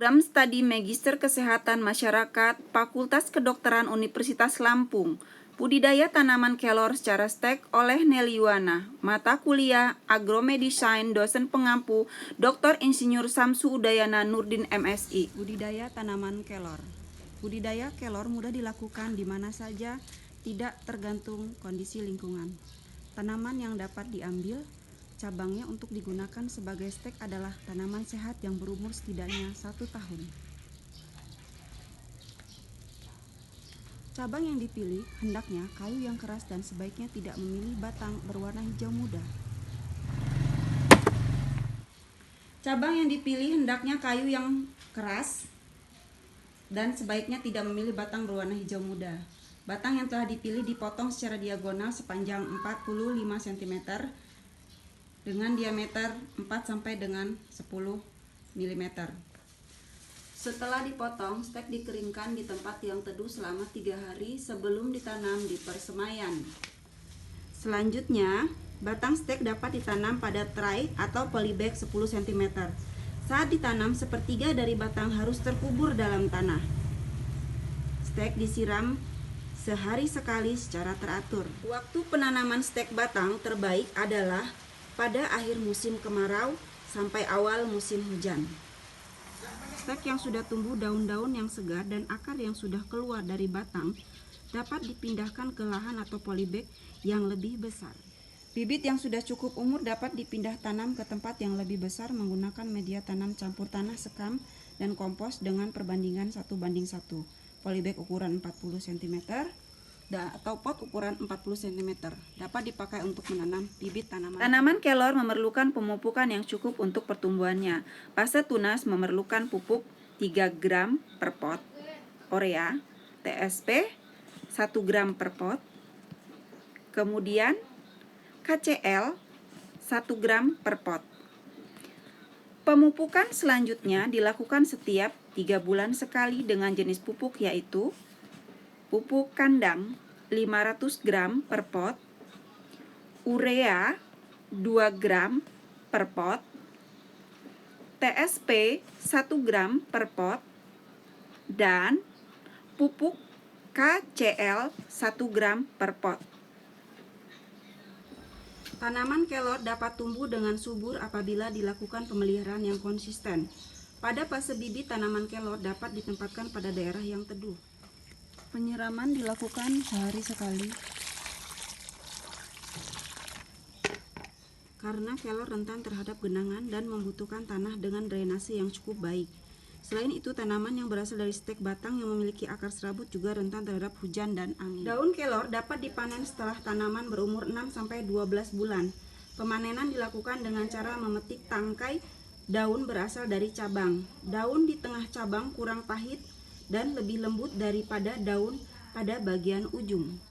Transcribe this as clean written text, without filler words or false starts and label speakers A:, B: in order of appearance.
A: Program Studi Magister Kesehatan Masyarakat Fakultas Kedokteran Universitas Lampung. Budidaya tanaman kelor secara stek oleh Nelly Yuwana. Mata kuliah Agromedicine, dosen pengampu Dr. Insinyur Samsu Udayana Nurdin MSI. Budidaya tanaman kelor. Budidaya kelor mudah dilakukan di mana saja, tidak tergantung kondisi lingkungan. Tanaman yang dapat diambil cabangnya untuk digunakan sebagai stek adalah tanaman sehat yang berumur setidaknya 1 tahun. Cabang yang dipilih hendaknya kayu yang keras dan sebaiknya tidak memilih batang berwarna hijau muda. Cabang yang dipilih hendaknya kayu yang keras dan sebaiknya tidak memilih batang berwarna hijau muda. Batang yang telah dipilih dipotong secara diagonal sepanjang 45 cm dengan diameter 4 sampai dengan 10 mm. Setelah dipotong, stek dikeringkan di tempat yang teduh selama 3 hari sebelum ditanam di persemaian. Selanjutnya, batang stek dapat ditanam pada tray atau polybag 10 cm. Saat ditanam, sepertiga dari batang harus terkubur dalam tanah. Stek disiram sehari sekali secara teratur. Waktu penanaman stek batang terbaik adalah pada akhir musim kemarau sampai awal musim hujan. Stek yang sudah tumbuh daun-daun yang segar dan akar yang sudah keluar dari batang dapat dipindahkan ke lahan atau polybag yang lebih besar. Bibit yang sudah cukup umur dapat dipindah tanam ke tempat yang lebih besar menggunakan media tanam campur tanah sekam dan kompos dengan perbandingan 1:1. Polybag ukuran 40 cm atau pot ukuran 40 cm dapat dipakai untuk menanam bibit tanaman. Tanaman kelor memerlukan pemupukan yang cukup untuk pertumbuhannya. Fase tunas memerlukan pupuk 3 gram per pot, urea, TSP 1 gram per pot, kemudian KCl 1 gram per pot. Pemupukan selanjutnya dilakukan setiap 3 bulan sekali dengan jenis pupuk yaitu pupuk kandang 500 gram per pot, urea 2 gram per pot, TSP 1 gram per pot, dan pupuk KCl 1 gram per pot. Tanaman kelor dapat tumbuh dengan subur apabila dilakukan pemeliharaan yang konsisten. Pada fase bibit, tanaman kelor dapat ditempatkan pada daerah yang teduh. Penyiraman dilakukan sehari sekali karena kelor rentan terhadap genangan dan membutuhkan tanah dengan drainase yang cukup baik. Selain itu, tanaman yang berasal dari stek batang yang memiliki akar serabut juga rentan terhadap hujan dan angin. Daun kelor dapat dipanen setelah tanaman berumur 6 sampai 12 bulan. Pemanenan dilakukan dengan cara memetik tangkai daun berasal dari cabang. Daun di tengah cabang kurang pahit dan lebih lembut daripada daun pada bagian ujung.